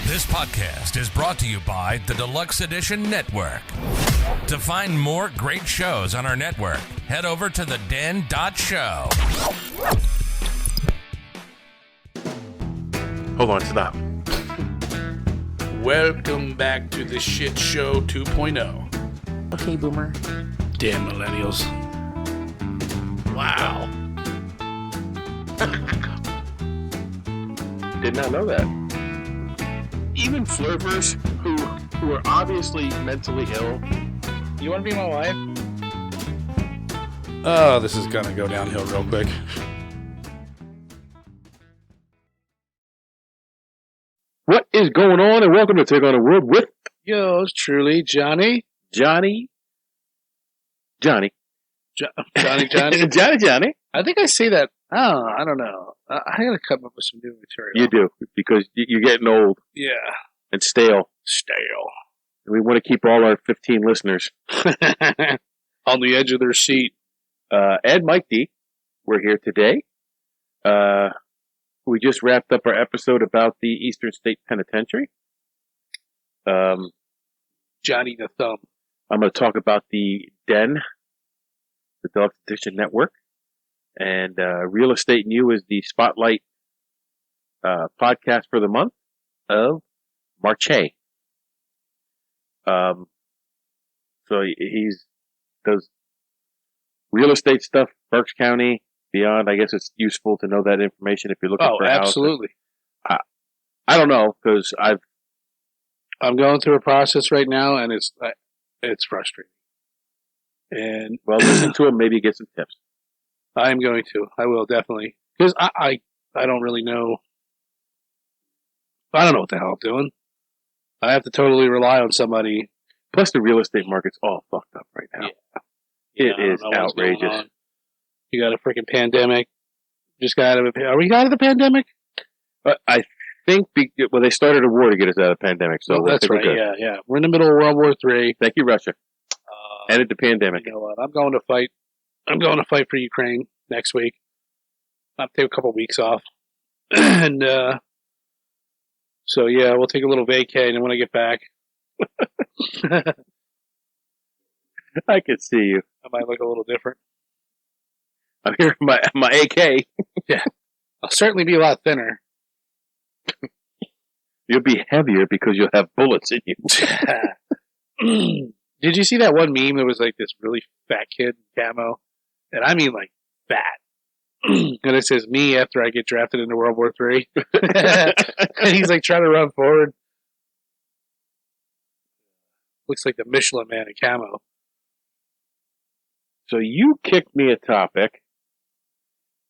This podcast is brought to you by the Deluxe Edition Network. To find more great shows on our network, head over to theden.show. Hold on, stop. Welcome back to the Shit Show 2.0. Okay, boomer. Damn millennials. Wow. Did not know that. Even flirters who are obviously mentally ill. You want to be my wife? Oh, this is going to go downhill real quick. What is going on? And welcome to Take on the World with yours truly, Johnny. Johnny. Johnny. I think I say that. Oh, I don't know. I got to come up with some new material. You do, because you're getting old. Yeah. And stale. And we want to keep all our 15 listeners on the edge of their seat. Ed, Mike D, we're here today. We just wrapped up our episode about the Eastern State Penitentiary. Johnny the Thumb. I'm going to talk about the Den, the Deluxe Edition Network. And Real Estate and You is the spotlight podcast for the month of March. So he does real estate stuff, Berks County, beyond. I guess it's useful to know that information if you're looking for a house. Oh, absolutely. I don't know, because I'm going through a process right now, and it's frustrating. And well, listen to him, maybe get some tips. I'm going to. I will, definitely. Because I don't really know. I don't know what the hell I'm doing. I have to totally rely on somebody. Plus, the real estate market's all fucked up right now. Yeah. It is outrageous. You got a freaking pandemic. Just got out of it. Are we out of the pandemic? I think, they started a war to get us out of the pandemic. So that's right. Yeah. We're in the middle of World War III. Thank you, Russia. Ended the pandemic. You know what? I'm going to fight. I'm going to fight for Ukraine next week. I'll take a couple weeks off. And so, yeah, we'll take a little vacay, and when I get back, I can see you. I might look a little different. I'm here my AK. Yeah. I'll certainly be a lot thinner. You'll be heavier because you'll have bullets in you. Did you see that one meme that was like this really fat kid in camo? And I mean like fat. And it says, me after I get drafted into World War III. And he's like trying to run forward. Looks like the Michelin Man in camo. So you kicked me a topic,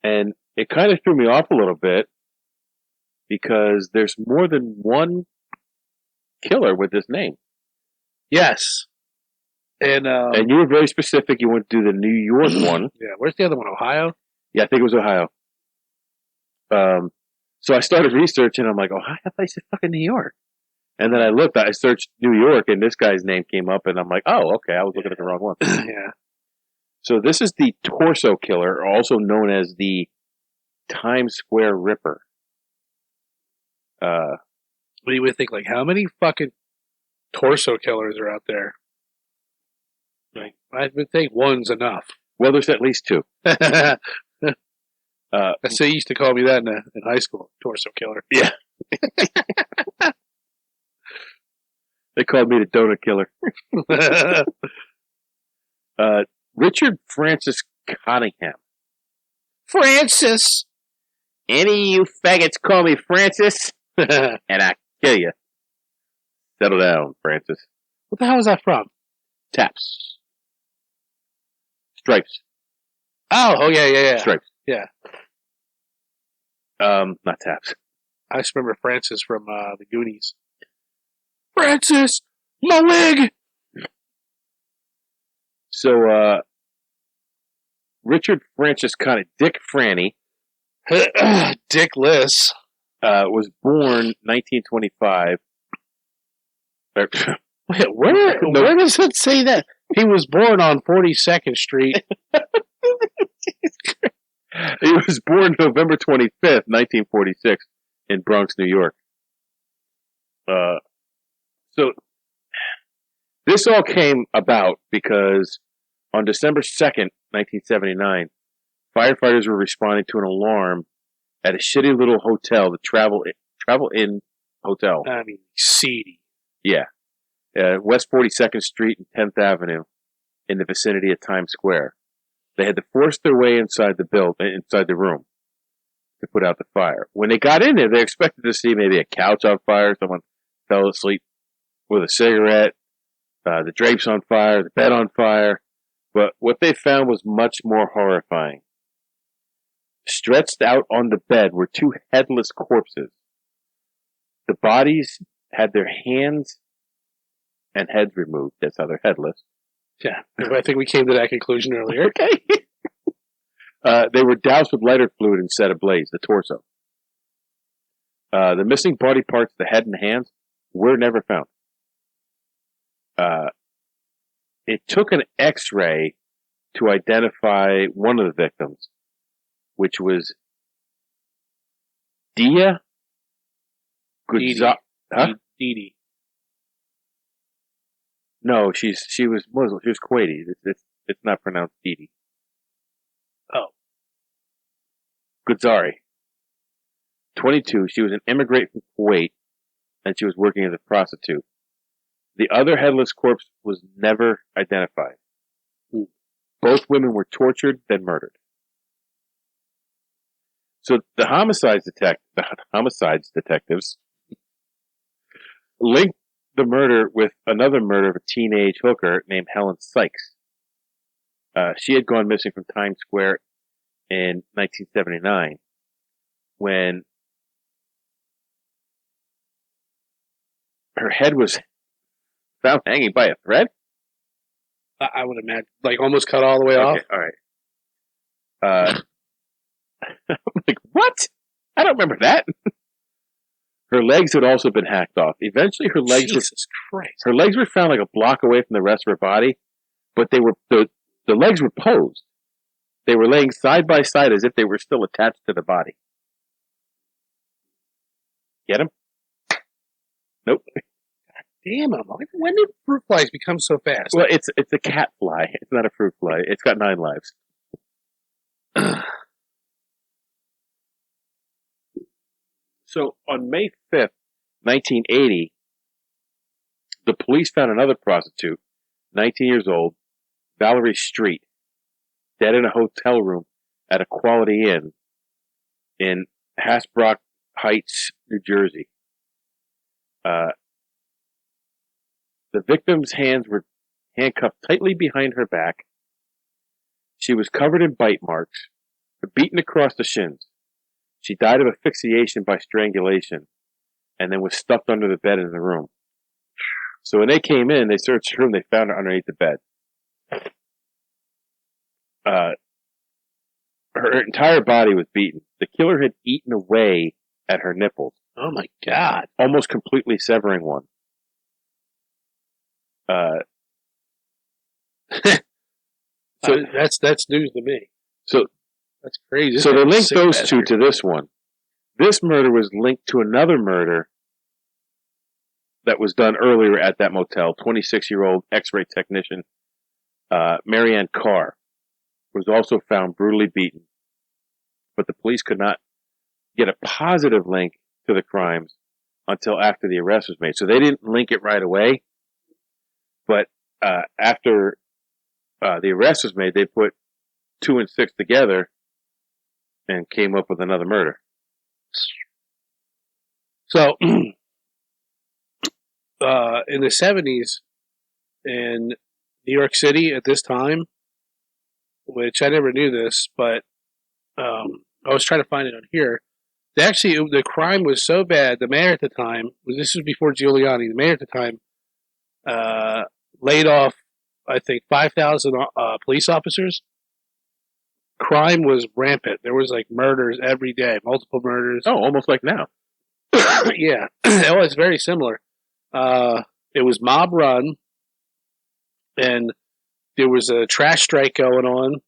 and it kind of threw me off a little bit, because there's more than one killer with this name. Yes. And you were very specific. You went to do the New York one. Yeah. Where's the other one? Ohio? Yeah, I think it was Ohio. So I started researching. I'm like, Ohio? I said fucking New York. And then I looked. I searched New York, and this guy's name came up. And I'm like, oh, okay. I was looking at the wrong one. Yeah. So this is the Torso Killer, also known as the Times Square Ripper. What do you think? Like, how many fucking torso killers are out there? Like, I would think one's enough. Well, there's at least two. So you used to call me that in high school, torso killer. Yeah. They called me the donut killer. Richard Francis Cottingham. Francis! Any of you faggots call me Francis, and I kill you. Settle down, Francis. What the hell is that from? Taps. Stripes. Oh, yeah. Stripes. Yeah. Not Taps. I just remember Francis from the Goonies. Francis! My wig! So, Richard Francis Dick Franny. Dick Liss. Was born 1925. Wait, where does it say that? He was born on 42nd Street. He was born November 25th, 1946, in Bronx, New York. So this all came about because on December 2nd, 1979, firefighters were responding to an alarm at a shitty little hotel, the Travel Inn Hotel. I mean, seedy. Yeah. West 42nd Street and 10th Avenue in the vicinity of Times Square. They had to force their way inside the room to put out the fire. When they got in there, they expected to see maybe a couch on fire, someone fell asleep with a cigarette, the drapes on fire, the bed on fire. But what they found was much more horrifying. Stretched out on the bed were two headless corpses. The bodies had their hands and heads removed. That's how they're headless. Yeah, I think we came to that conclusion earlier. Okay. They were doused with lighter fluid and set ablaze, the torso. The missing body parts, the head and hands, were never found. It took an X-ray to identify one of the victims, which was Dia Guzza. Huh? Didi. No, she was Muslim. She was Kuwaiti. It's not pronounced Didi. Oh. Guzari. 22. She was an immigrant from Kuwait, and she was working as a prostitute. The other headless corpse was never identified. Both women were tortured, then murdered. So the homicides detectives linked the murder with another murder of a teenage hooker named Helen Sykes. She had gone missing from Times Square in 1979 when her head was found hanging by a thread. I would imagine, like almost cut all the way off. All right. I'm like, what? I don't remember that. Her legs had also been hacked off. Eventually, her legs were found like a block away from the rest of her body, but they were the legs were posed. They were laying side by side as if they were still attached to the body. Get him? Nope. Damn them! When did fruit flies become so fast? Well, it's a cat fly. It's not a fruit fly. It's got 9 lives. So on May 5th, 1980, the police found another prostitute, 19 years old, Valerie Street, dead in a hotel room at a Quality Inn in Hasbrook Heights, New Jersey. The victim's hands were handcuffed tightly behind her back. She was covered in bite marks, beaten across the shins. She died of asphyxiation by strangulation and then was stuffed under the bed in the room. So when they came in, they searched the room, they found her underneath the bed. Her entire body was beaten. The killer had eaten away at her nipples. Oh my God. Almost completely severing one. So that's news to me. So that's crazy. So they linked those two to this one. This murder was linked to another murder that was done earlier at that motel. 26-year-old X-ray technician Marianne Carr was also found brutally beaten, but the police could not get a positive link to the crimes until after the arrest was made. So they didn't link it right away, but after the arrest was made, they put 2 and 6 together and came up with another murder. So, in the 70s in New York City at this time, which I never knew this, but I was trying to find it on here. The crime was so bad, the mayor at the time, this was before Giuliani, the mayor at the time laid off, I think, 5,000 police officers. Crime was rampant. There was like murders every day, multiple murders. Oh, almost like now. Yeah, it was very similar. It was mob run, and there was a trash strike going on.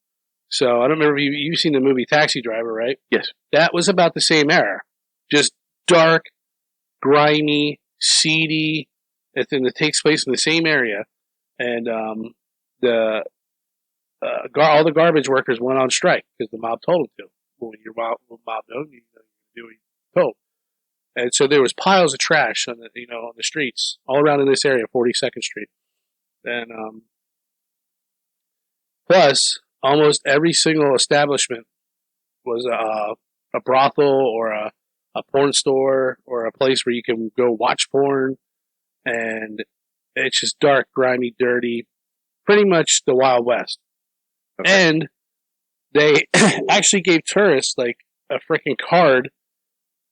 So I don't remember if you've seen the movie Taxi Driver, right? Yes. That was about the same era. Just dark, grimy, seedy. It takes place in the same area, and all the garbage workers went on strike because the mob told them to. Well, when your mob knows, you do what you're told. And so there was piles of trash on the streets all around in this area, 42nd Street, and plus almost every single establishment was a brothel or a porn store or a place where you can go watch porn, and it's just dark, grimy, dirty, pretty much the Wild West. Okay. And they actually gave tourists like a freaking card,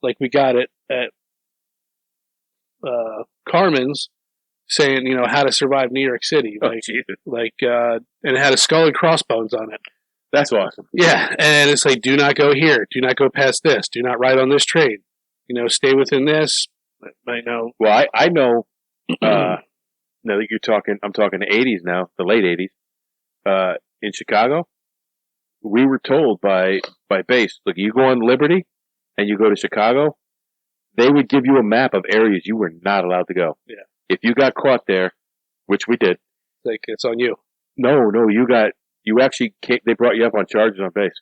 like we got it at Carmen's, saying how to survive New York City, and it had a skull and crossbones on it. That's awesome. Yeah, and it's like, do not go here, do not go past this, do not ride on this train, stay within this. I know. Well, I know. Now that you're talking, I'm talking the 80s now, the late 80s. In Chicago, we were told by base, look, you go on Liberty and you go to Chicago, they would give you a map of areas you were not allowed to go. Yeah. If you got caught there, which we did. Like, it's on you. No, you actually they brought you up on charges on base.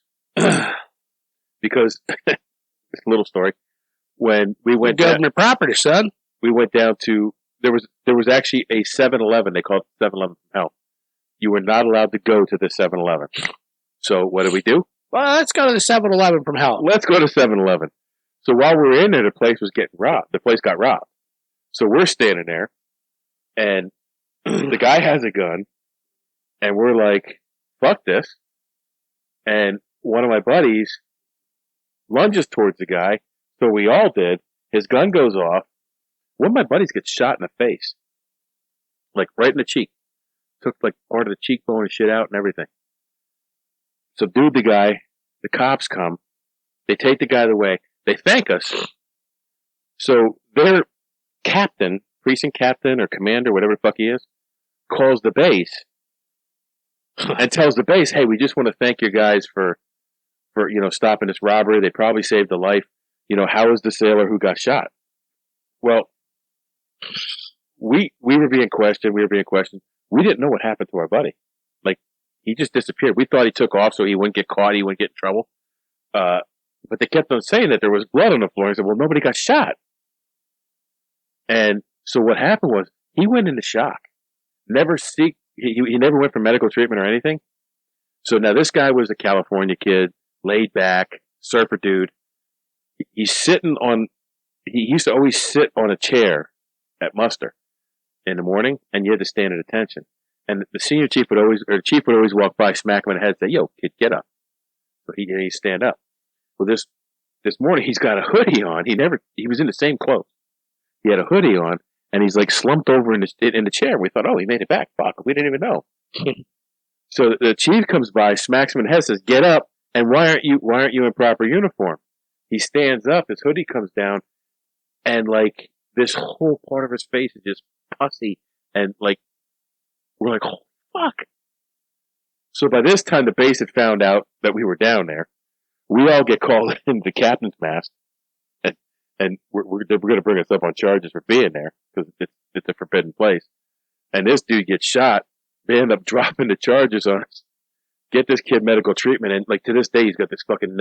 Because, this little story, when we went government property, son. We went down to, there was actually a 7-Eleven, they called it 7-Eleven from hell. You were not allowed to go to the 7-Eleven. So what did we do? Well, let's go to the 7-Eleven from hell. Let's go to 7-Eleven. So while we were in there, the place was getting robbed. The place got robbed. So we're standing there, and the guy has a gun, and we're like, fuck this. And one of my buddies lunges towards the guy, so we all did. His gun goes off. One of my buddies gets shot in the face. Like, right in the cheek. Took, like, part of the cheekbone and shit out and everything. Subdued the guy. The cops come. They take the guy away. They thank us. So their captain, precinct captain or commander, whatever the fuck he is, calls the base and tells the base, hey, we just want to thank you guys for stopping this robbery. They probably saved a life. How is the sailor who got shot? Well, we were being questioned. We didn't know what happened to our buddy. Like, he just disappeared. We thought he took off so he wouldn't get caught. He wouldn't get in trouble. But they kept on saying that there was blood on the floor. I said, well, nobody got shot. And so what happened was he went into shock. He never went for medical treatment or anything. So now this guy was a California kid, laid back, surfer dude. He used to always sit on a chair at muster in the morning, and you had to stand at attention. And the senior chief would always walk by, smack him in the head, and say, yo, kid, get up. So he'd stand up. Well, this morning he's got a hoodie on. He was in the same clothes. He had a hoodie on, and he's like slumped over in the chair. We thought, oh, he made it back. Fuck, we didn't even know. So the chief comes by, smacks him in the head, says, get up. And why aren't you in proper uniform? He stands up, his hoodie comes down, and like this whole part of his face is just pussy, and like we're like, oh fuck. So by this time the base had found out that we were down there. We all get called into the captain's mast, and we're going to bring us up on charges for being there because it's a forbidden place. And this dude gets shot. They end up dropping the charges on us. Get this kid medical treatment, and like to this day he's got this fucking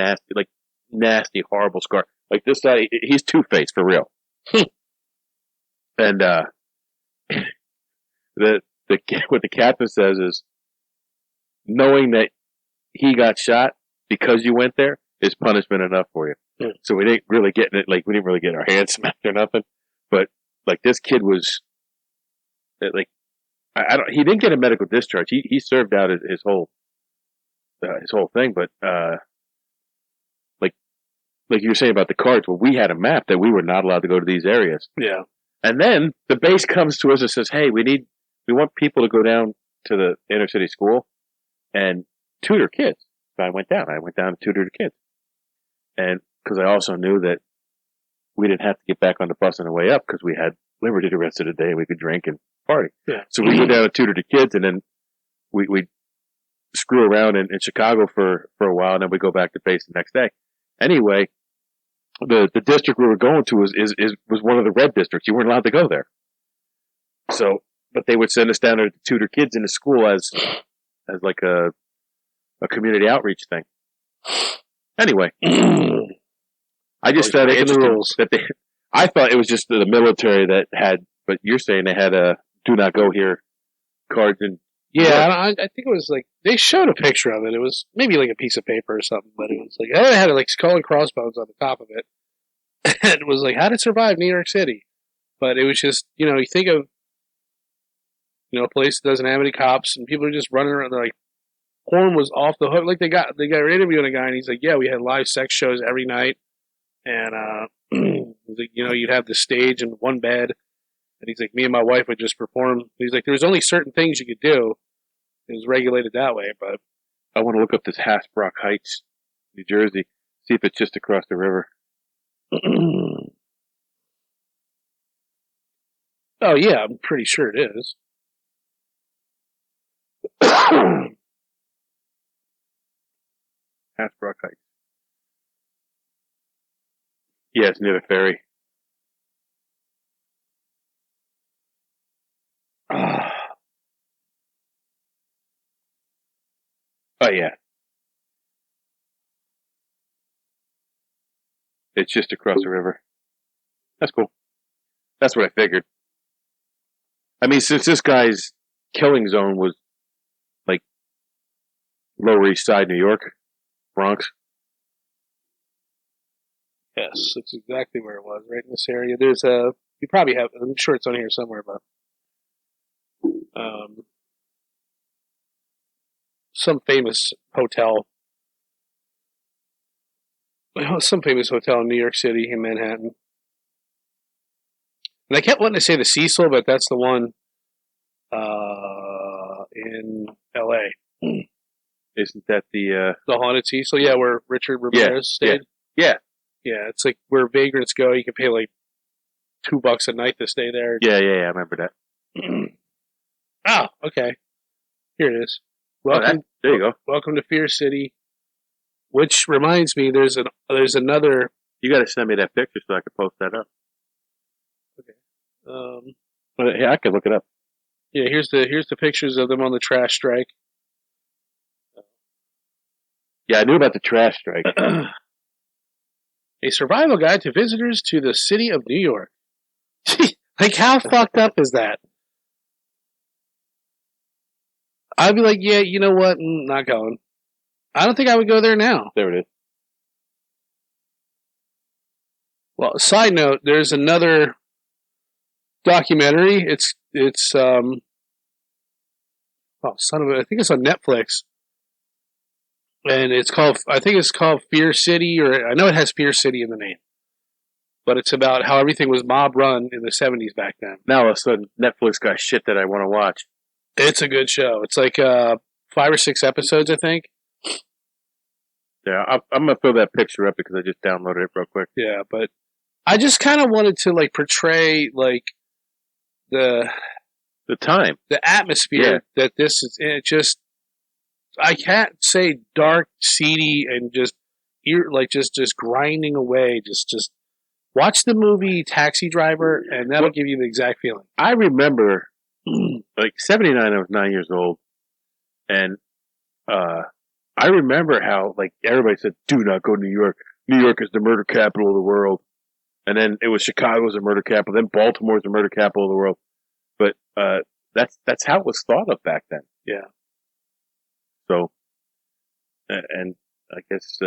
nasty, horrible scar. Like this guy, he's two-faced for real. And what the captain says is, knowing that he got shot because you went there is punishment enough for you. Yeah. So we didn't really get our hands smacked or nothing. But like this kid was like, he didn't get a medical discharge. He served out his whole thing. But like you were saying about the cards, well, we had a map that we were not allowed to go to these areas. Yeah. And then the base comes to us and says, hey, we want people to go down to the inner city school and tutor kids. So I went down and tutored the kids. And because I also knew that we didn't have to get back on the bus on the way up because we had liberty the rest of the day. We could drink and party. Yeah. So we go down and tutor the kids, and then we screw around in Chicago for a while, and then we go back to base the next day. Anyway, the district we were going to was one of the red districts. You weren't allowed to go there. So, but they would send us down there to tutor kids in the school as like a community outreach thing. Anyway, I just found it interesting that I thought it was just the military that had, but you're saying they had a "do not go here" cards and. Yeah, I think it was like they showed a picture of it. It was maybe like a piece of paper or something, but it was like it had like skull and crossbones on the top of it. It was like how to survive New York City, but it was just you think of a place that doesn't have any cops and people are just running around. They're like porn was off the hook. Like they got interviewing a guy and he's like, yeah, we had live sex shows every night, and you'd have the stage and one bed, and he's like, me and my wife would just perform. He's like, there was only certain things you could do. It was regulated that way, but I want to look up this Hasbrook Heights, New Jersey, see if it's just across the river. Oh yeah, I'm pretty sure it is. Hasbrook Heights. Yeah, it's near the ferry. Oh, yeah. It's just across the river. That's cool. That's what I figured. I mean, since this guy's killing zone was like Lower East Side, New York, Bronx. Yes, that's exactly where it was, right in this area. There's you probably have, I'm sure it's on here somewhere, but some famous hotel in New York City, in Manhattan. And I kept wanting to say the Cecil, but that's the one in L.A. Isn't that the haunted Cecil? Yeah, where Richard Ramirez stayed. Yeah. Yeah, it's like where vagrants go. You can pay like $2 a night to stay there. Yeah, I remember that. Oh, okay. Here it is. Welcome. There you go. Welcome to Fear City. Which reminds me, there's another. You got to send me that picture so I can post that up. Okay. Yeah, I can look it up. Yeah, here's the pictures of them on the trash strike. Yeah, I knew about the trash strike. A survival guide to visitors to the city of New York. Like, how fucked up is that? I'd be like, yeah, you know what? Not going. I don't think I would go there now. There it is. Well, side note, there's another documentary. It's son of a, I think it's on Netflix. And I think it's called Fear City, or I know it has Fear City in the name. But it's about how everything was mob run in the 70s back then. Now all of a sudden, Netflix got shit that I want to watch. It's a good show. It's like 5 or 6 episodes, I think. Yeah, I'm going to throw that picture up because I just downloaded it real quick. Yeah, but I just kind of wanted to like portray like the time, the atmosphere that this is. It just, I can't say dark, seedy, and just just grinding away. Just watch the movie Taxi Driver, and that'll give you the exact feeling. I remember, like 79, I was 9 years old, and I remember how like everybody said, "Do not go to New York. New York is the murder capital of the world." And then it was Chicago's the murder capital. Then Baltimore's the murder capital of the world. But that's how it was thought of back then. Yeah. So, and I guess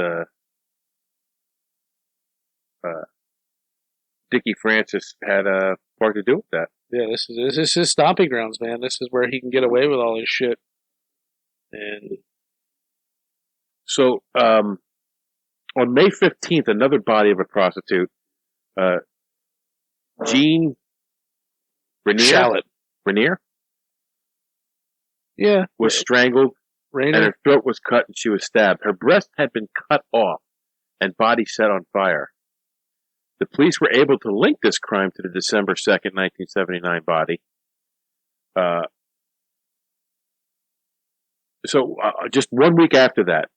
Dickie Francis had a part to do with that. Yeah, this is his stomping grounds, man. This is where he can get away with all his shit. And so, on May 15th, another body of a prostitute, Jean Rainier? Yeah. Was strangled, and her throat was cut, and she was stabbed. Her breast had been cut off, and body set on fire. The police were able to link this crime to the December 2nd, 1979 body. So just 1 week after that,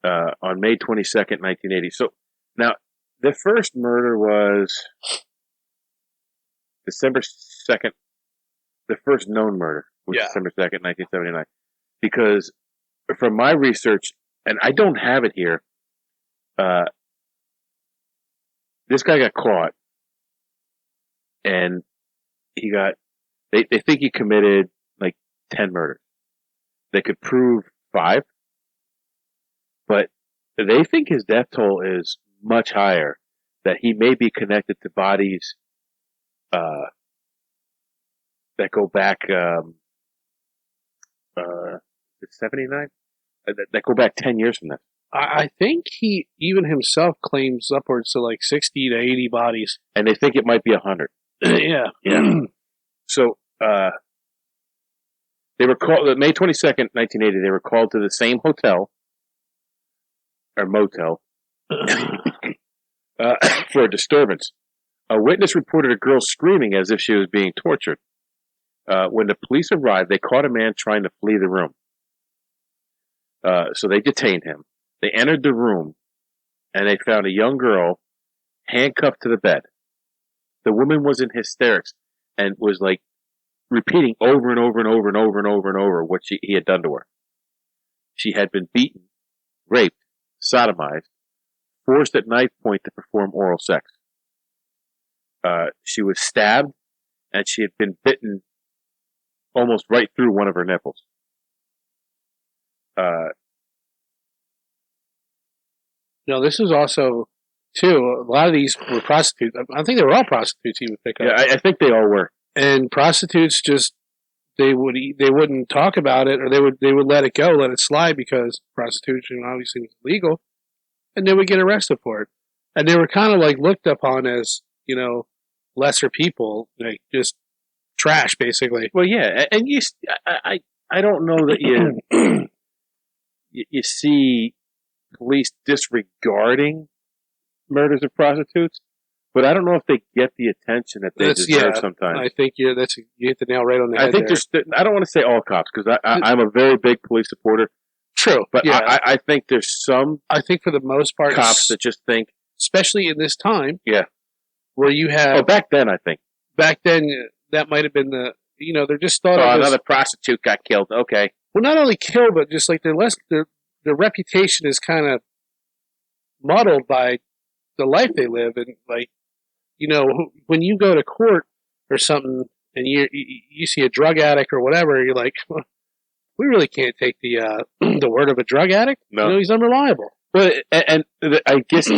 on May 22nd, 1980. So Now, the first murder was December 2nd. The first known murder was December 2nd, 1979. Because from my research, and I don't have it here, this guy got caught, and they think he committed like 10 murders. They could prove 5, but they think his death toll is much higher, that he may be connected to bodies that go back 79? That go back 10 years from this. I think he even himself claims upwards to like 60 to 80 bodies. And they think it might be 100. Yeah. So, they were called, May 22nd, 1980, they were called to the same hotel, or motel, for a disturbance. A witness reported a girl screaming as if she was being tortured. When the police arrived, they caught a man trying to flee the room. So they detained him. They entered the room, and they found a young girl handcuffed to the bed. The woman was in hysterics and was like repeating over and over and over and over and over and over what he had done to her. She had been beaten, raped, sodomized, forced at knife point to perform oral sex. She was stabbed, and she had been bitten almost right through one of her nipples. No, this is also, too, a lot of these were prostitutes. I think they were all prostitutes he would pick up. Yeah, I think they all were. And prostitutes just, they wouldn't talk about it, or they would let it go, let it slide, because prostitution obviously was illegal, and they would get arrested for it. And they were kind of like looked upon as, lesser people, like just trash, basically. Well, yeah, and I don't know that you see police disregarding murders of prostitutes, but I don't know if they get the attention that they deserve sometimes. I think you hit the nail right on the head. I think I don't want to say all cops, because I'm a very big police supporter. True, but yeah. I think there's some. I think for the most part, cops that just think, especially in this time, yeah, where you have. Oh, back then, I think. Back then, that might have been the. They're just thought of another prostitute got killed. Okay. Well, not only killed, but just like their reputation is kind of muddled by the life they live, and like, when you go to court or something and you see a drug addict or whatever, you're like, well, we really can't take the the word of a drug addict. No, he's unreliable. Well, and I guess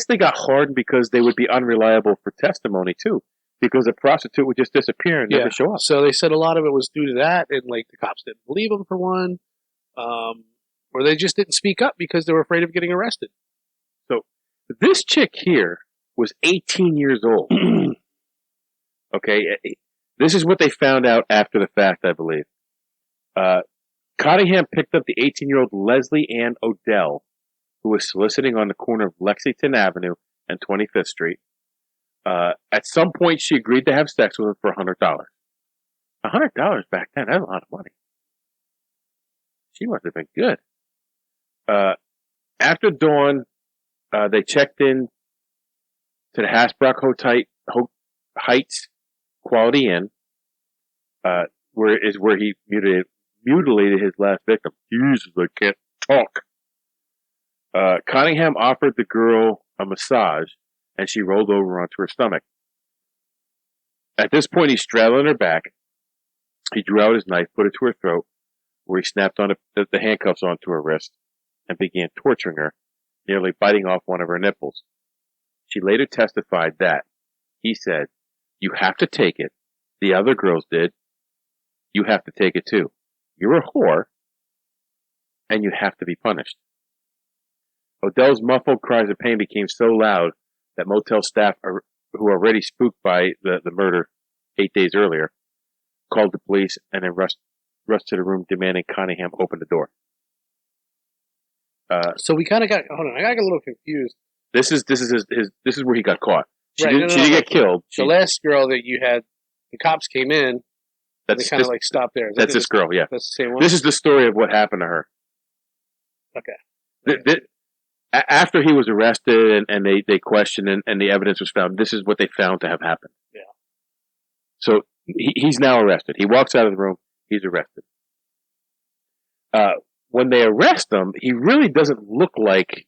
they got hardened because they would be unreliable for testimony too, because a prostitute would just disappear and never show up. So they said a lot of it was due to that, and like the cops didn't believe them for one, or they just didn't speak up because they were afraid of getting arrested. So this chick here was 18 years old. Okay, this is what they found out after the fact, I believe. Cottingham picked up the 18-year-old Leslie Ann Odell, who was soliciting on the corner of Lexington Avenue and 25th Street. At some point, she agreed to have sex with him for $100. $100 back then, that's a lot of money. She must have been good. After dawn, they checked in to the Hasbrook Heights Quality Inn, where he mutilated his last victim. Jesus, I can't talk. Cottingham offered the girl a massage, and she rolled over onto her stomach. At this point, he straddled her back. He drew out his knife, put it to her throat, where he snapped on the handcuffs onto her wrist, and began torturing her, nearly biting off one of her nipples. She later testified that, he said, "You have to take it. The other girls did. You have to take it too. You're a whore, and you have to be punished." Odell's muffled cries of pain became so loud that motel staff, who were already spooked by the murder 8 days earlier, called the police and then rushed to the room, demanding Cottingham open the door. So we kind of got. Hold on, I got a little confused. This is where he got caught. She didn't get killed. The last girl that you had, the cops came in. They kind of like stopped there. That's this girl. Yeah, that's the same one. This is the story of what happened to her. Okay. after he was arrested and they questioned and the evidence was found, this is what they found to have happened. Yeah. So he's now arrested. He walks out of the room. He's arrested. When they arrest him, he really doesn't look like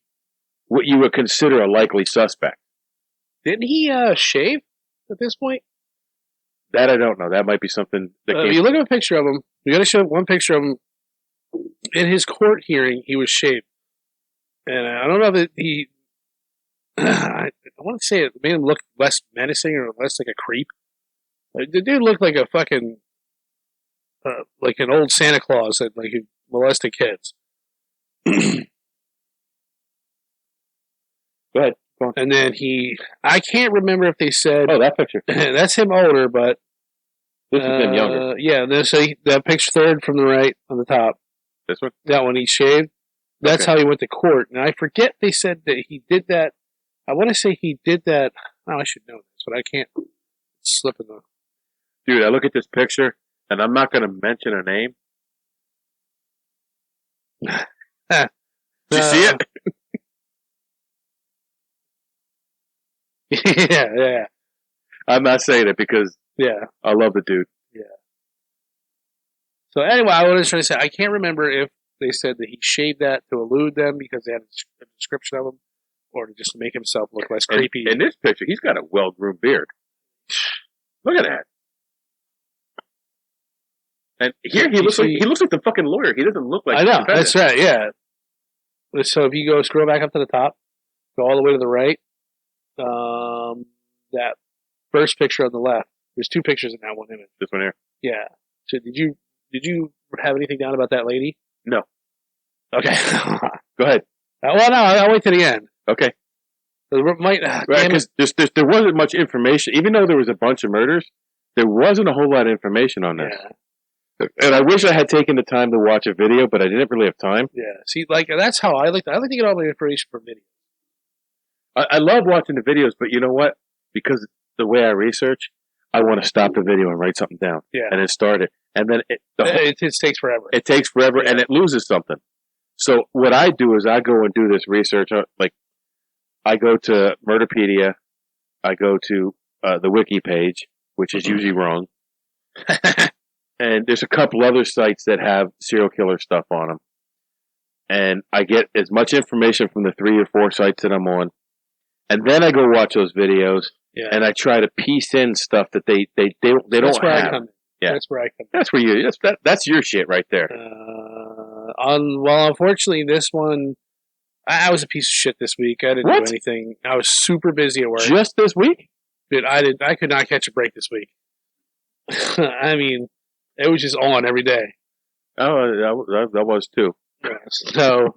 what you would consider a likely suspect. Didn't he shave at this point? That I don't know. That might be something that If you look at a picture of him, you got to show one picture of him. In his court hearing, he was shaved. And I don't know that he... I want to say it made him look less menacing or less like a creep. The dude looked like a fucking... like an old Santa Claus that like he molested kids. Go ahead. Go on. And then I can't remember if they said... Oh, that picture. That's him older, but... This is him younger. Yeah, so that picture third from the right on the top. This one? That one he shaved. That's how he went to court. And I forget they said that he did that. I want to say he did that. Oh, I should know this, but I can't. It's slipping the... Dude, I look at this picture, and I'm not going to mention her name. Did you see it? Yeah. I'm not saying it because Yeah. I love the dude. Yeah. So anyway, I was trying to say, I can't remember if they said that he shaved that to elude them because they had a description of him, or to just make himself look less creepy. In this picture, he's got a well-groomed beard. Look at that. And here he looks like the fucking lawyer. He doesn't look like... I know, that's right, yeah. So if you go scroll back up to the top, go all the way to the right, that first picture on the left, there's two pictures in that one image. This one here? Yeah. So did you have anything down about that lady? No. Okay. Go ahead. Well, no, I'll wait to the end. Okay. Right, because there wasn't much information. Even though there was a bunch of murders, there wasn't a whole lot of information on this. Yeah. And I wish I had taken the time to watch a video, but I didn't really have time. Yeah. See, like, that's how I like to get all my information from videos. I love watching the videos, but you know what? Because the way I research, I want to stop the video and write something down. Yeah. And then start it. And then it takes forever. It takes forever, and it loses something. So what I do is I go and do this research. Like, I go to Murderpedia. I go to the wiki page, which is usually wrong. And there's a couple other sites that have serial killer stuff on them. And I get as much information from the 3 or 4 sites that I'm on. And then I go watch those videos, and I try to piece in stuff that they don't have. I come in. Yeah. That's where I come in. That's where that's your shit right there. Well, unfortunately, this one, I was a piece of shit this week. I didn't do anything. I was super busy at work. Just this week? Dude, I could not catch a break this week. I mean, it was just on every day. Oh, that was too. Yeah, so,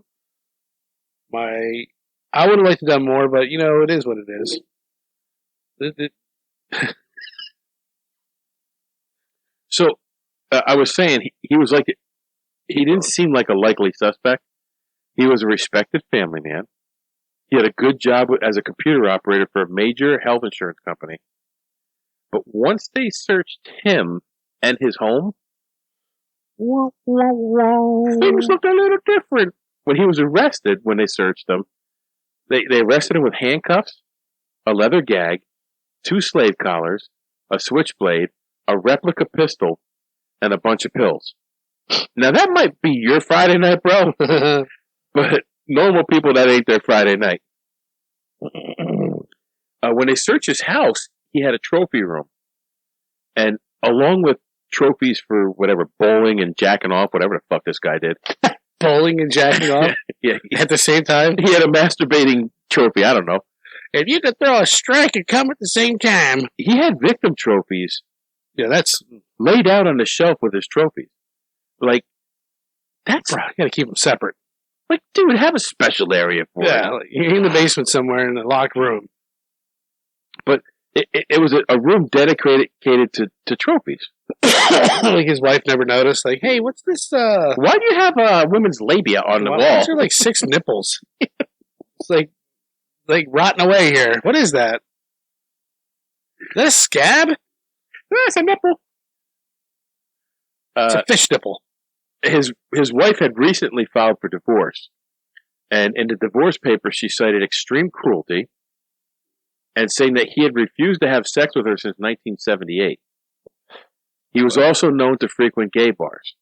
I would have liked to have done more, but, you know, it is what it is. So, I was saying, he was like, he didn't seem like a likely suspect. He was a respected family man. He had a good job as a computer operator for a major health insurance company. But once they searched him and his home, things looked a little different. When he was arrested, when they searched him, they arrested him with handcuffs, a leather gag, 2 slave collars, a switchblade, a replica pistol, and a bunch of pills. Now that might be your Friday night, bro. But normal people, that ain't their Friday night. When they searched his house, he had a trophy room. And along with trophies for whatever, bowling and jacking off, whatever the fuck this guy did. Bowling and jacking off? Yeah. At the same time? He had a masturbating trophy. I don't know. If you could throw a strike and come at the same time. He had victim trophies. Yeah, that's laid out on the shelf with his trophies. Like, that's... Bro, you gotta keep them separate. Like, dude, have a special area for it. Yeah, like, you're in the basement somewhere in a locked room. But it was a room dedicated to trophies. Like his wife never noticed. Like, hey, what's this? Why do you have women's labia on the wall? These are like 6 nipples. It's like rotting away here. What is that? Is that a scab? That's a nipple. It's a fish nipple. His wife had recently filed for divorce, And in the divorce papers, she cited extreme cruelty and saying that he had refused to have sex with her since 1978. He was also known to frequent gay bars.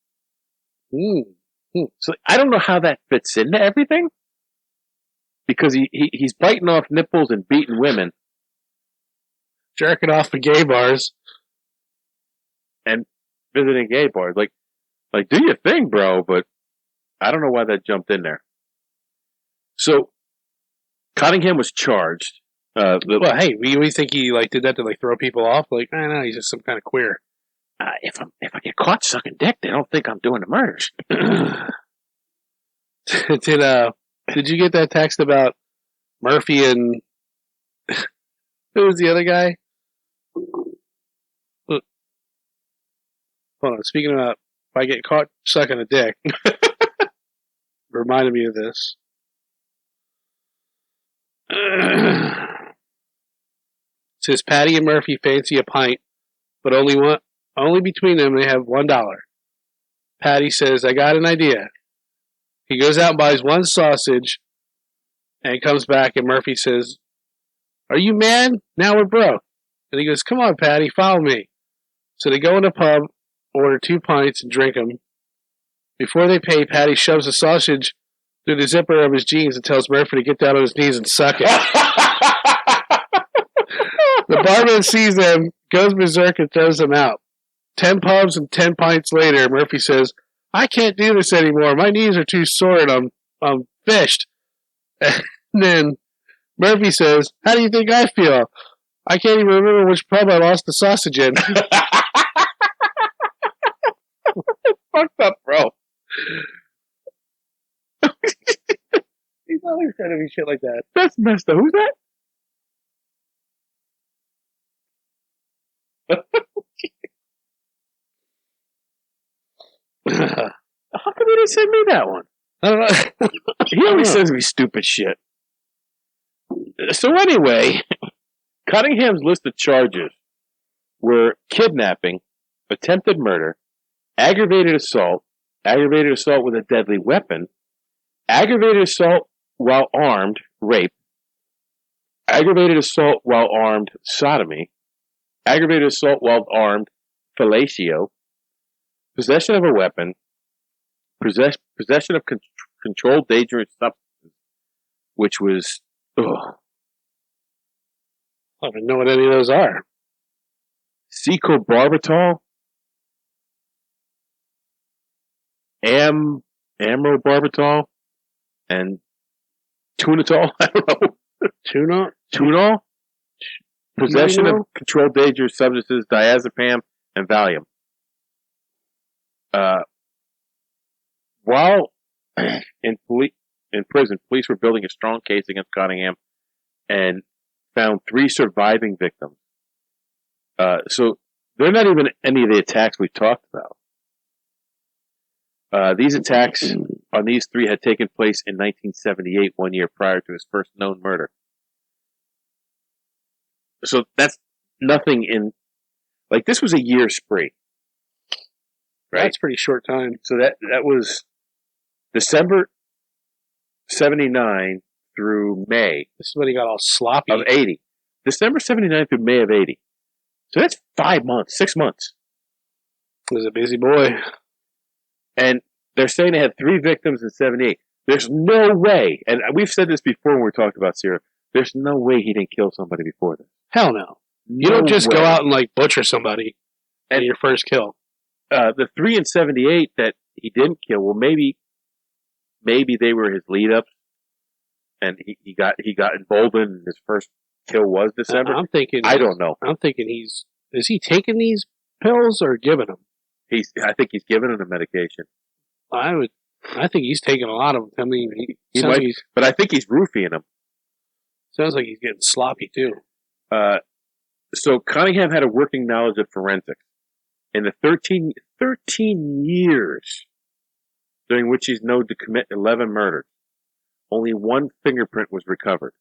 So I don't know how that fits into everything, because he's biting off nipples and beating women, jerking off at gay bars, and visiting gay bars. Like do your thing, bro. But I don't know why that jumped in there. So Cottingham was charged. Well, hey, we think he did that to throw people off. I don't know, he's just some kind of queer. If I get caught sucking dick, they don't think I'm doing the murders. Did you get that text about Murphy and who was the other guy? Hold on. Speaking about if I get caught sucking a dick, reminded me of this. It says Patty and Murphy fancy a pint, but only between them they have $1. Patty says, I got an idea. He goes out and buys one sausage and comes back, and Murphy says, are you mad? Now we're broke. And he goes, come on, Patty, follow me. So they go in a pub, order 2 pints, and drink them. Before they pay, Patty shoves a sausage through the zipper of his jeans and tells Murphy to get down on his knees and suck it. The barman sees them, goes berserk, and throws them out. 10 pubs and 10 pints later, Murphy says, I can't do this anymore. My knees are too sore and I'm fished. And then Murphy says, how do you think I feel? I can't even remember which pub I lost the sausage in. Fucked up, bro. He's always trying to be shit like that. That's messed up. Who's that? How come he didn't send me that one? I don't know. He always sends me stupid shit. So anyway, Cunningham's list of charges were kidnapping, attempted murder, aggravated assault with a deadly weapon, aggravated assault while armed, rape, aggravated assault while armed, sodomy, aggravated assault while armed, fellatio, possession of a weapon, possession of controlled dangerous substances, which was, I don't know what any of those are. Secobarbital, amrobarbital, and tunatol. I don't know. Tunol? Possession of controlled dangerous substances, diazepam, and Valium. While in prison, police were building a strong case against Cottingham and found 3 surviving victims. So they're not even any of the attacks we talked about. These attacks on these 3 had taken place in 1978, 1 year prior to his first known murder. So that's nothing in, this was a year spree. Right? That's a pretty short time. So that was December 79 through May. This is when he got all sloppy. Of 80. December 79 through May of 80. So that's 5 months, 6 months. He was a busy boy. And they're saying they had 3 victims in 78. There's no way, and we've said this before when we talked about serial, there's no way he didn't kill somebody before this. Hell no. You don't just go out and butcher somebody and your first kill. The 3 in 78 that he didn't kill, well, maybe they were his lead-ups, and he got emboldened, and his first kill was December. I don't know. I'm thinking is he taking these pills or giving them? I think he's giving them the medication. I think he's taking a lot of them. I mean, he might, but I think he's roofing them. Sounds like he's getting sloppy too. So Cunningham had a working knowledge of forensics. In the 13 years during which he's known to commit 11 murders, only 1 fingerprint was recovered.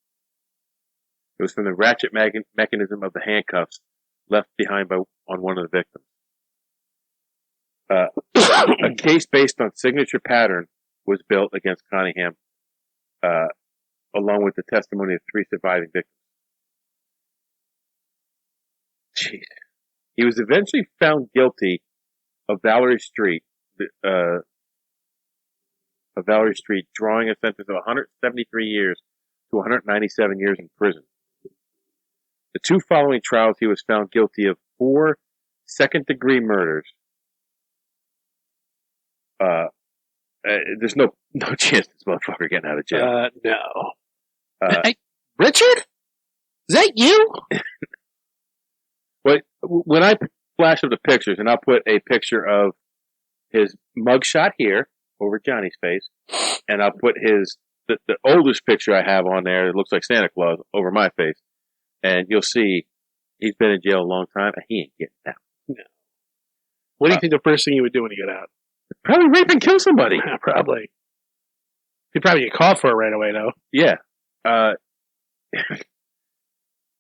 It was from the ratchet mechanism of the handcuffs left behind on one of the victims. A case based on signature pattern was built against Cunningham along with the testimony of 3 surviving victims. Jeez. He was eventually found guilty of Valerie Street, drawing a sentence of 173 years to 197 years in prison. The 2 following trials, he was found guilty of 4 second-degree murders. There's no chance this motherfucker getting out of jail. No. Hey, Richard? Is that you? But when I flash up the pictures, and I'll put a picture of his mugshot here over Johnny's face, and I'll put the oldest picture I have on there. It looks like Santa Claus over my face, and you'll see he's been in jail a long time, and he ain't getting out. No. What do you think the first thing he would do when he got out? Probably rape and kill somebody. Yeah, probably. He'd probably get caught for it right away, though. Yeah.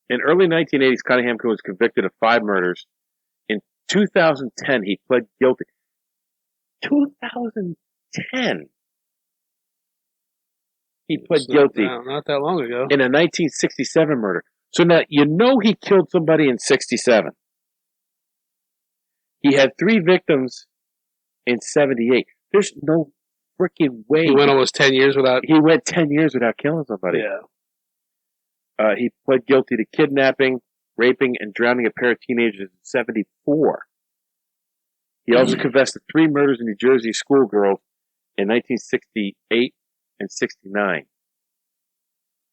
In early 1980s, Cunningham was convicted of 5 murders. In 2010, he pled guilty. 2010. He pled guilty. Not that long ago. In a 1967 murder. So now, he killed somebody in 67. He had 3 victims in 78. There's no freaking way. He went almost 10 years without... He went 10 years without killing somebody. Yeah. He pled guilty to kidnapping, raping, and drowning a pair of teenagers in 74. He also confessed to 3 murders in New Jersey schoolgirls in 1968 and 69.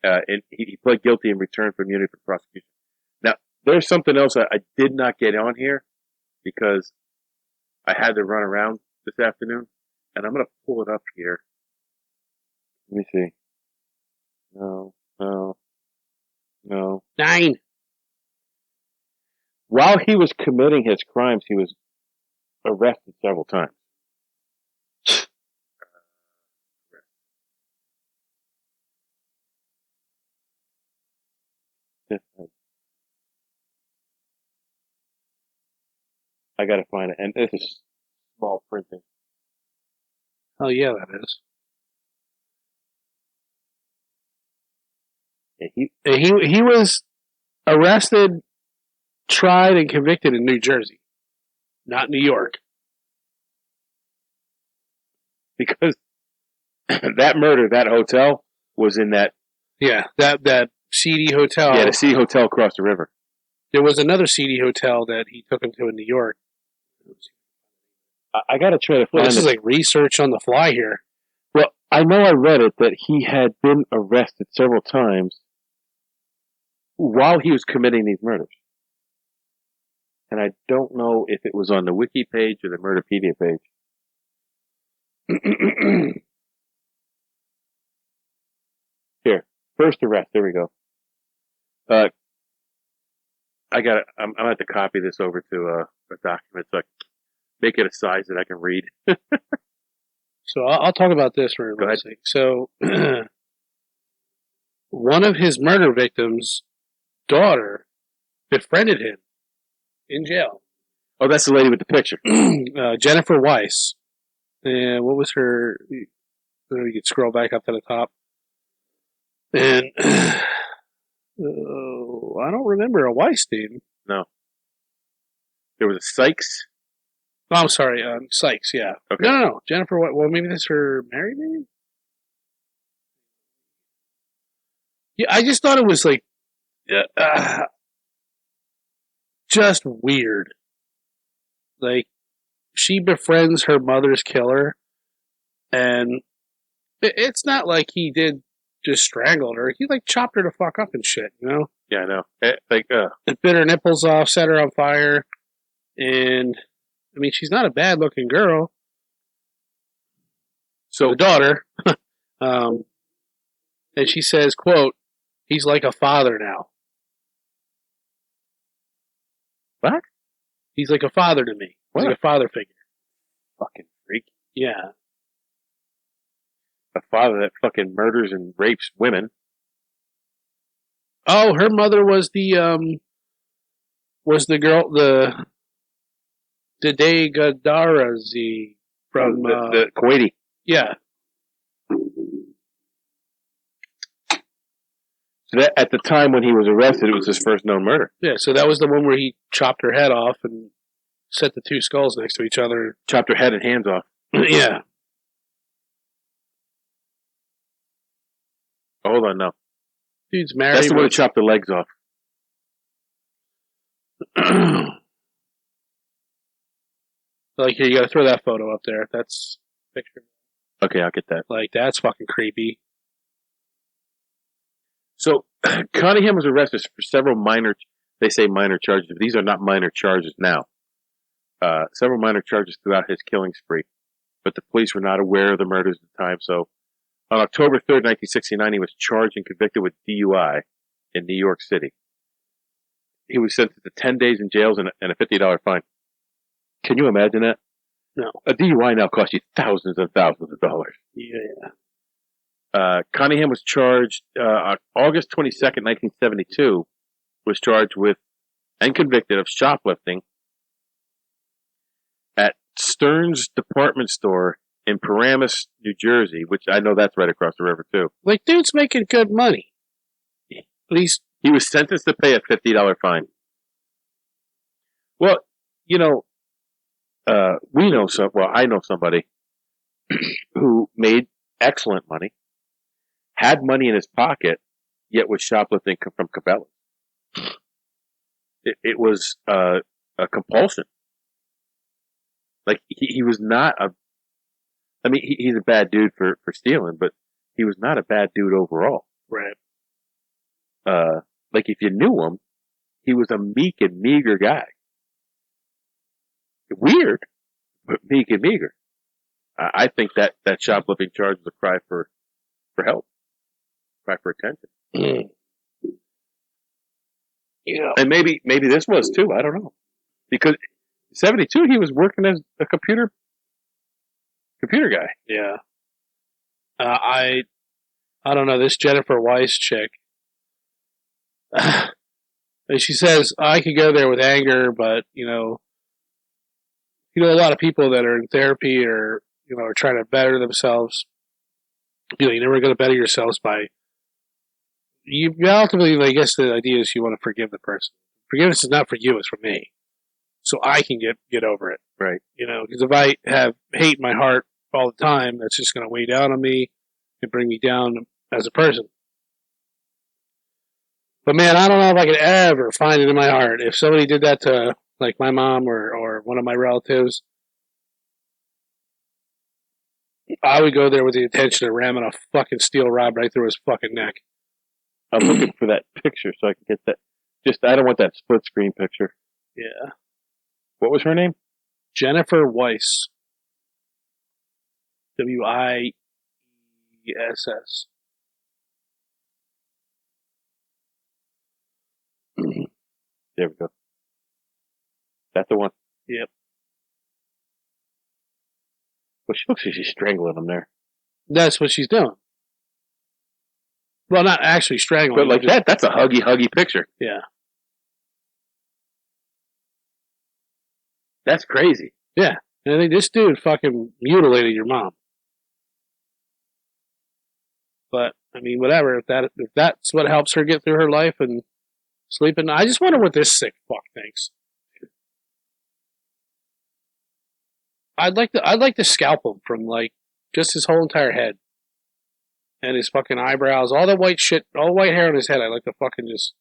And he pled guilty in return for immunity from prosecution. Now, there's something else I did not get on here because I had to run around this afternoon, and I'm going to pull it up here. Let me see. No. 9. While he was committing his crimes, he was arrested several times. I gotta find it, and this is small printing. Oh, yeah, that is. He was arrested, tried, and convicted in New Jersey, not New York. Because that murder, that hotel, was in that... Yeah, that seedy hotel. Yeah, the seedy hotel across the river. There was another seedy hotel that he took him to in New York. I gotta try to find this is like research on the fly here. Well, I know I read it that he had been arrested several times while he was committing these murders. And I don't know if it was on the wiki page or the Murderpedia page. Here, first arrest. There we go. I'm gonna have to copy this over to a document so I can make it a size that I can read. So I'll talk about this for a minute. So one of his murder victims' daughter befriended him in jail. Oh, that's the lady with the picture. Jennifer Weiss. And what was her... You could scroll back up to the top. And... I don't remember a Weiss name. No. There was a Sykes. Oh, I'm sorry. Sykes, yeah. Okay. No. Jennifer Weiss. Well, maybe that's her married name? Yeah, I just thought it was like... just weird. Like, she befriends her mother's killer, and it's not like he did just strangled her. He, like, chopped her the fuck up and shit, you know? Yeah, I know. It bit her nipples off, set her on fire, and, I mean, she's not a bad-looking girl. So, the daughter, and she says, quote, "He's like a father now." What? He's like a father to me. He's like a father figure. Fucking freak. Yeah. A father that fucking murders and rapes women. Oh, her mother was the girl, the Dede Gadarazi from the Kuwaiti. Yeah. So that at the time when he was arrested, it was his first known murder. Yeah, so that was the one where he chopped her head off and set the two skulls next to each other. Chopped her head and hands off. Yeah. Oh, hold on, no. Dude's married. That's the one who chopped the legs off. Like, here, you gotta throw that photo up there. That's picture. Okay, I'll get that. Like, that's fucking creepy. So, Cunningham was arrested for several minor, they say minor charges, but these are not minor charges now. Several minor charges throughout his killing spree. But the police were not aware of the murders at the time. So, on October 3rd, 1969, he was charged and convicted with DUI in New York City. He was sentenced to 10 days in jail and a $50 fine. Can you imagine that? No. A DUI now costs you thousands and thousands of dollars. Yeah. Cunningham was charged August 22nd, 1972, was charged with and convicted of shoplifting at Stern's department store in Paramus, New Jersey, which I know that's right across the river too. Like, dude's making good money. At least he was sentenced to pay a $50 fine. Well, you know, I know somebody who made excellent money, had money in his pocket, yet was shoplifting from Cabela's. It was a compulsion. Like, he was not he's a bad dude for stealing, but he was not a bad dude overall. Right. Like, if you knew him, he was a meek and meager guy. Weird, but meek and meager. I think that shoplifting charge is a cry for help, cry for attention. Yeah. And maybe this was too. I don't know, because 72 he was working as a computer guy. Yeah. I don't know, this Jennifer Weiss chick. She says, I could go there with anger, but, you know, a lot of people that are in therapy or, you know, are trying to better themselves. You know, you're never going to better yourselves by. You ultimately, I guess the idea is you want to forgive the person. Forgiveness is not for you; it's for me, so I can get over it. Right. You know, because if I have hate in my heart all the time, that's just going to weigh down on me and bring me down as a person. But man, I don't know if I could ever find it in my heart if somebody did that to, like, my mom or one of my relatives. I would go there with the intention of ramming a fucking steel rod right through his fucking neck. I'm looking for that picture so I can get that. I don't want that split screen picture. Yeah. What was her name? Jennifer Weiss. Weiss. There we go. That's the one. Yep. Well, she looks like she's strangling him there. That's what she's doing. Well, not actually strangling. But like that's a huggy picture. Yeah. That's crazy. Yeah. And I think this dude fucking mutilated your mom. But, I mean, whatever. If that's what helps her get through her life and sleeping. I just wonder what this sick fuck thinks. I'd like to scalp him from, like, just his whole entire head. And his fucking eyebrows, all the white shit, all the white hair on his head. I'd like to fucking just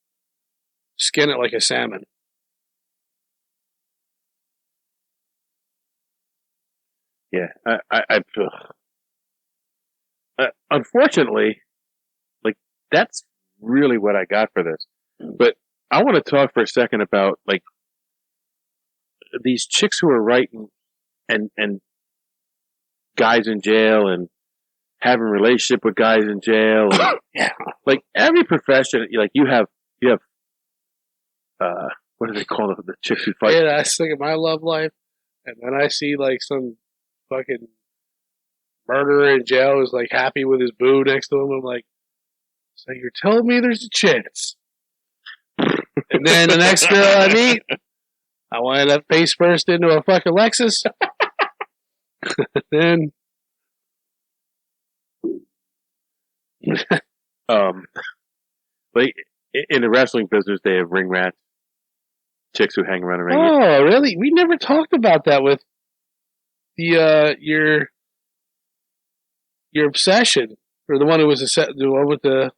skin it like a salmon. Yeah, unfortunately, like, that's really what I got for this. But I want to talk for a second about, like, these chicks who are writing and guys in jail and having a relationship with guys in jail. And, Yeah. Like, every profession, like, you have what do they call the chicks who fight? Yeah, I think of my love life, and then I see, like, some fucking murderer in jail who's, like, happy with his boo next to him. I'm like, so you're telling me there's a chance? And then the next girl I meet, I wind up face first into a fucking Lexus. Then, Like in the wrestling business, they have ring rats, chicks who hang around the ring. Oh, really? We never talked about that with the your obsession, or the one who was the one with the.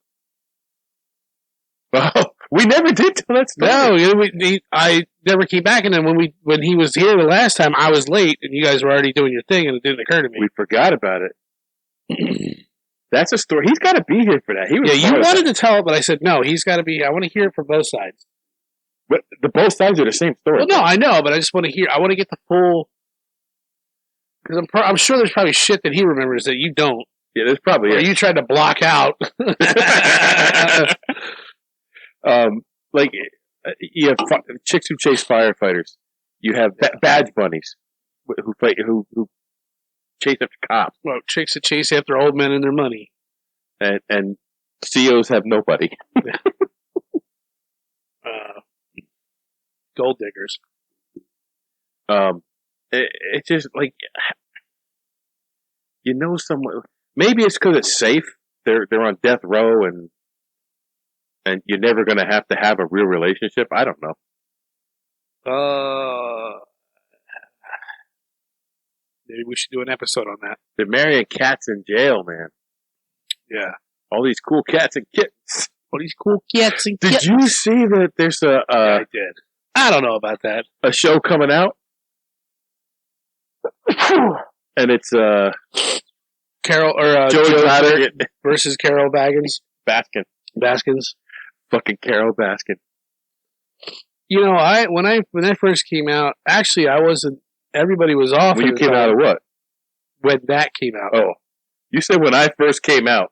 Oh, we never did tell that story. No, I never came back, and then when he was here the last time, I was late, and you guys were already doing your thing, and it didn't occur to me. We forgot about it. That's a story. He's got to be here for that. He was you wanted to tell it, but I said no. He's got to be. I want to hear it from both sides. But the both sides are the same story. Well, no, I know, but I just want to hear. I want to get the full. Because I'm sure there's probably shit that he remembers that you don't. Yeah, there's probably. Or you tried to block out. Like you have chicks who chase firefighters. You have badge bunnies who chase after cops. Well, chicks that chase after old men and their money. And CEOs have nobody. Gold diggers. It's just like someone. Maybe it's because it's safe. They're on death row and you're never going to have a real relationship. I don't know. Maybe we should do an episode on that. They're marrying cats in jail, man. Yeah. All these cool cats and kittens. All these cool cats and kittens. Did you see that there's yeah, I did. I don't know about that. A show coming out? And it's Carol or Joe versus Carol Baskins. Fucking Carol Baskin. You know, when I first came out, actually I wasn't. Everybody was off. When you came out of what? When that came out. Oh, you said when I first came out.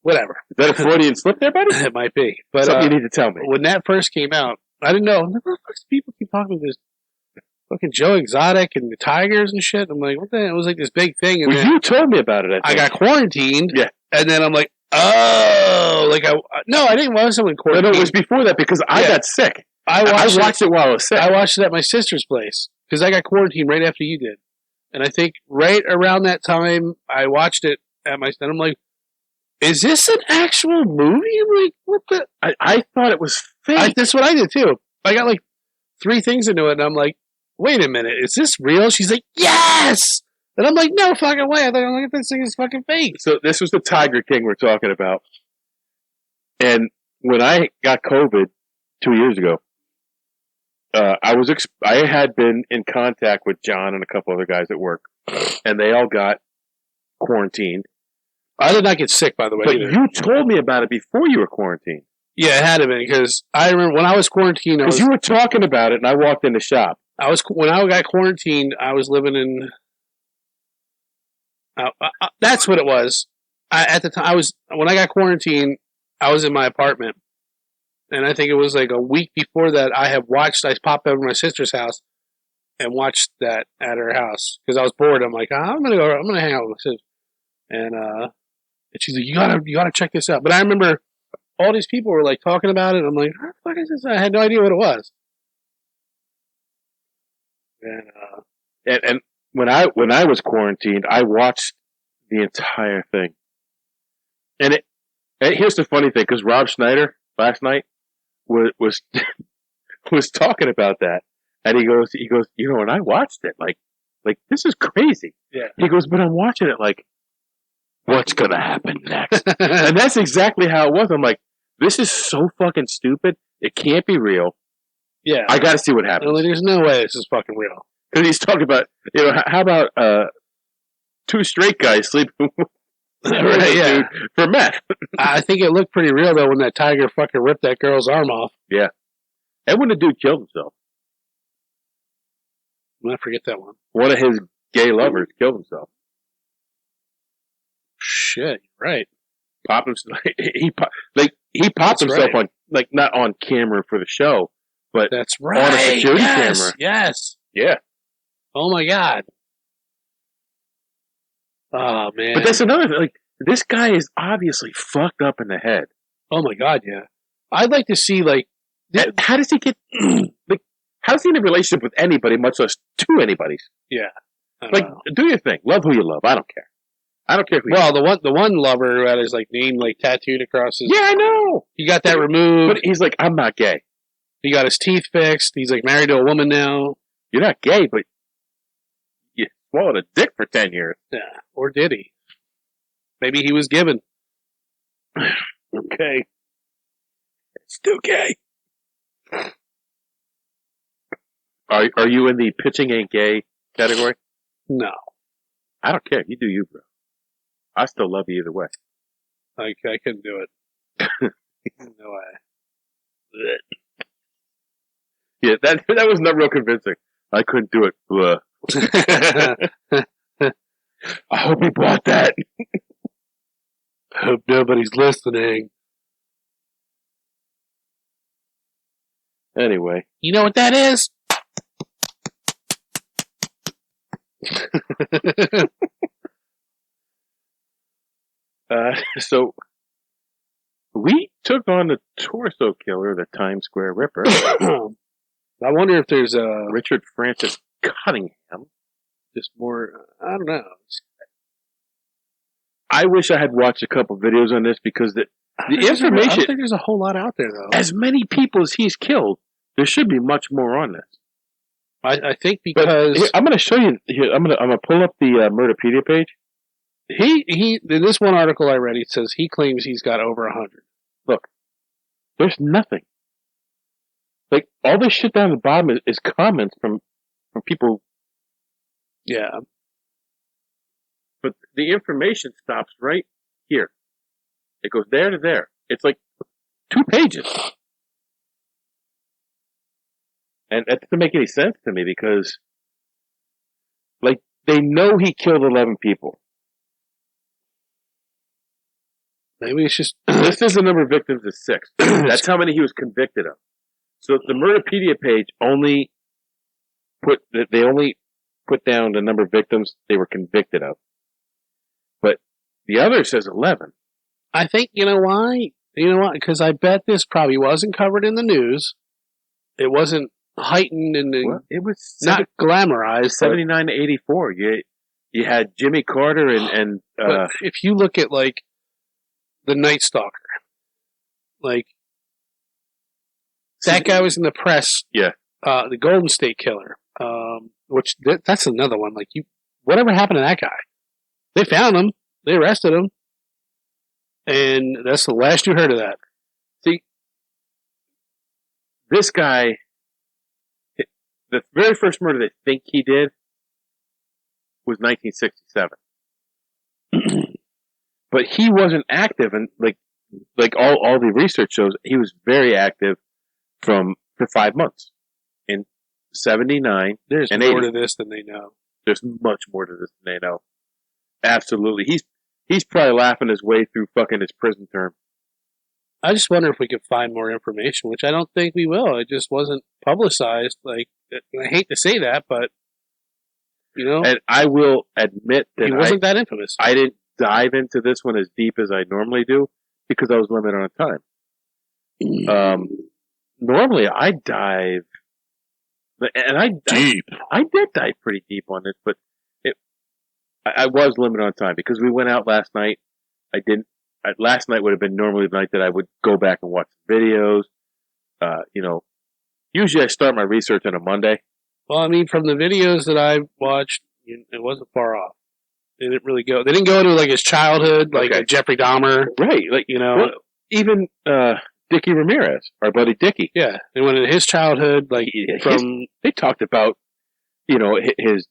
Whatever. Is that a Freudian slip there, buddy? It might be. But something you need to tell me. When that first came out, I didn't know. People keep talking about this fucking Joe Exotic and the Tigers and shit. I'm like, what the hell? It was like this big thing. And well, you told me about it. I got quarantined. Yeah. And then I'm like, oh, like I didn't watch someone quarantined. No, it was before that because I got sick. I watched it while I was sick. I watched it at my sister's place because I got quarantined right after you did. And I think right around that time, I watched it at my. And I'm like, is this an actual movie? I'm like, what the? I thought it was fake. That's what I did too. I got like 3 things into it, and I'm like, wait a minute, is this real? She's like, yes! And I'm like, no fucking way. I thought, look at this thing is fucking fake. So this was the Tiger King we're talking about. And when I got COVID 2 years ago, I had been in contact with John and a couple other guys at work, and they all got quarantined. I did not get sick, by the way. But either. You told me about it before you were quarantined. Yeah, it had to be because I remember when I was quarantined. Because you were talking about it, and I walked in the shop. When I got quarantined, I was living in. That's what it was. At the time, when I got quarantined, I was in my apartment, and I think it was like a week before that. I popped over to my sister's house and watched that at her house because I was bored. I'm like, I'm gonna hang out with my sister, and she's like, you gotta check this out. But I remember all these people were like talking about it. I'm like, what the fuck is this? I had no idea what it was. And when I was quarantined, I watched the entire thing. And here's the funny thing, because Rob Schneider last night was talking about that, and he goes, when I watched it, like this is crazy. Yeah. He goes, but I'm watching it like, what's gonna happen next? And that's exactly how it was. I'm like, this is so fucking stupid. It can't be real. Yeah. I got to see what happens. There's no way this is fucking real. Because he's talking about, how about 2 straight guys sleeping with dude for meth? I think it looked pretty real, though, when that tiger fucking ripped that girl's arm off. Yeah. And when the dude killed himself. I forget that one. One of his gay lovers killed himself. Shit, right. Popped himself. He popped himself on, like, not on camera for the show, but that's right. On a security camera. Yes. Yeah. Oh my God. Oh man. But that's another thing. Like, this guy is obviously fucked up in the head. Oh my God, yeah. I'd like to see, like, how does he get, like, how does he in a relationship with anybody, much less 2 anybody's? Yeah. Like, do your thing. Love who you love. I don't care. I don't care if we. Well, the one lover who had his like name like tattooed across his. Yeah, I know. He got that removed. But he's like, I'm not gay. He got his teeth fixed. He's like married to a woman now. You're not gay, but you swallowed a dick for 10 years. Yeah, or did he? Maybe he was given. Okay. Still gay. Are you in the pitching ain't gay category? No. I don't care. You do you, bro. I still love you either way. I couldn't do it. No way. Yeah, that was not real convincing. I couldn't do it. Blah. I hope he bought that. I hope nobody's listening. Anyway. You know what that is? So we took on the torso killer, the Times Square Ripper. I wonder if there's Richard Francis Cunningham. just more. I don't know. I wish I had watched a couple videos on this because the information. I don't think there's a whole lot out there though. As many people as he's killed, there should be much more on this. I think because here, I'm going to show you. Here, I'm going to pull up the Murderpedia page. he in this one article I read, it says he claims he's got over 100. Look, there's nothing. Like all this shit down the bottom is comments from people. Yeah, but the information stops right here. It goes there to there. It's like 2 pages. And that doesn't make any sense to me because, like, they know he killed 11 people. maybe it's just This is the number of victims is 6. That's how many he was convicted of. So the Murderpedia page only put down the number of victims they were convicted of. But the other says 11. I think you know why. You know what? Because I bet this probably wasn't covered in the news. It wasn't heightened and Well, it was not glamorized. 79 to 84. You had Jimmy Carter and But if you look at like the Night Stalker, like that guy was in the press. Yeah. The Golden State Killer, which that's another one. Like whatever happened to that guy? They found him. They arrested him, and that's the last you heard of that. See, this guy, the very first murder they think he did was 1967. But he wasn't active, and like all the research shows, he was very active for 5 months in 79. There's and more 80. to this than they know. There's much more to this than they know. Absolutely, he's probably laughing his way through fucking his prison term. I just wonder if we could find more information, which I don't think we will. It just wasn't publicized. Like, I hate to say that, but you know, And I will admit that he wasn't that infamous. I didn't dive into this one as deep as I normally do because I was limited on time. Normally I dive, and I did dive pretty deep on this, but I was limited on time because we went out last night. Last night would have been normally the night that I would go back and watch videos. Usually I start my research on a Monday. Well, I mean, from the videos that I watched, it wasn't far off. They didn't really go. They didn't go into like his childhood, like Okay. Jeffrey Dahmer, Right. Like, Well, even Dickie Ramirez, our buddy Dickie. yeah, they went into his childhood, like from They talked about, his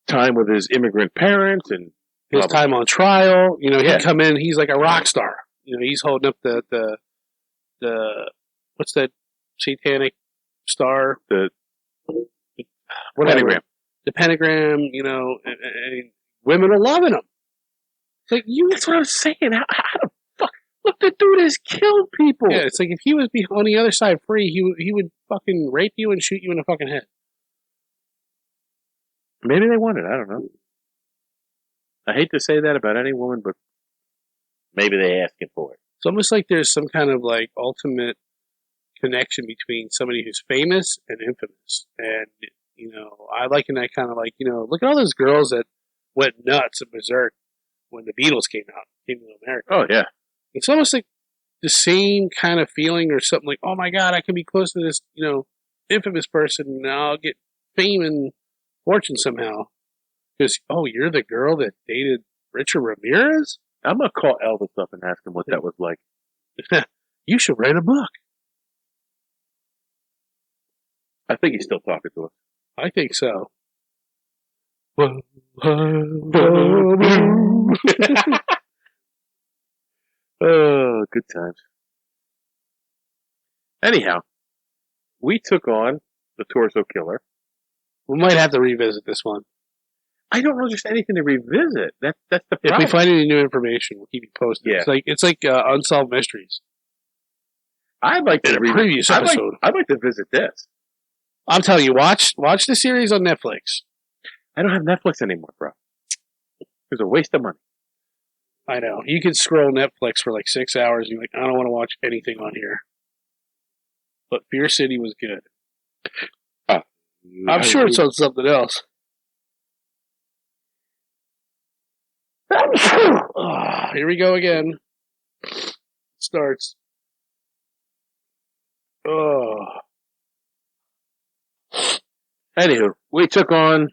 time with his immigrant parents and his time on trial. Yeah. He'd come in. He's like a rock star. He's holding up the what's that satanic star? the Whatever. pentagram. The pentagram. And women are loving him. It's like That's what I was saying. How the fuck? Look, the dude has killed people. Yeah, it's like if he was on the other side free, he would fucking rape you and shoot you in the fucking head. Maybe they want it. I don't know. I hate to say that about any woman, but maybe they asking for it. It's almost like there's some kind of like ultimate connection between somebody who's famous and infamous. And, I liken that kind of like, look at all those girls that went nuts and berserk when the Beatles came to America. Oh, yeah. It's almost like the same kind of feeling or something like, oh my God, I can be close to this, infamous person and I'll get fame and fortune somehow. Because, oh, you're the girl that dated Richard Ramirez? I'm going to call Elvis up and ask him what that was like. You should write a book. I think he's still talking to us. I think so. Oh, good times. Anyhow, we took on the Torso Killer. We might have to revisit this one. I don't know just anything to revisit. That's the If problem. we find any new information, we'll keep you posted. Yeah. It's like Unsolved Mysteries. I'd like to previous episode. I'd like to visit this. I'm telling you, watch the series on Netflix. I don't have Netflix anymore, bro. It's a waste of money. I know. You can scroll Netflix for like 6 hours and you're like, I don't want to watch anything on here. But Fear City was good. I'm sure it's on something else. Here we go again. Starts. Anywho, we took on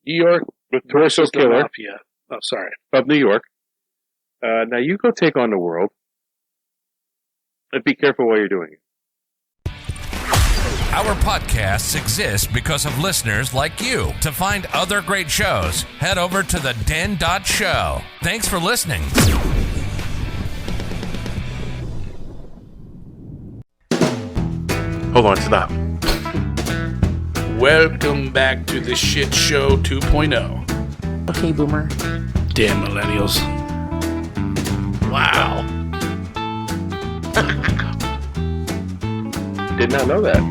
New York the Torso Killer Mafia. Oh, sorry. of New York. Now you go take on the world. And be careful while you're doing it. Our podcasts exist because of listeners like you. To find other great shows, head over to theden.show. Thanks for listening. Hold on, stop. Welcome back to the Shit Show 2.0. Okay, Boomer. Damn millennials. Wow. Did not know that.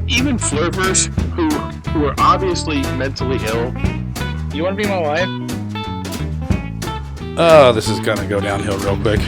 Even flirters who are obviously mentally ill. You want to be my wife? Oh, this is gonna go downhill real quick.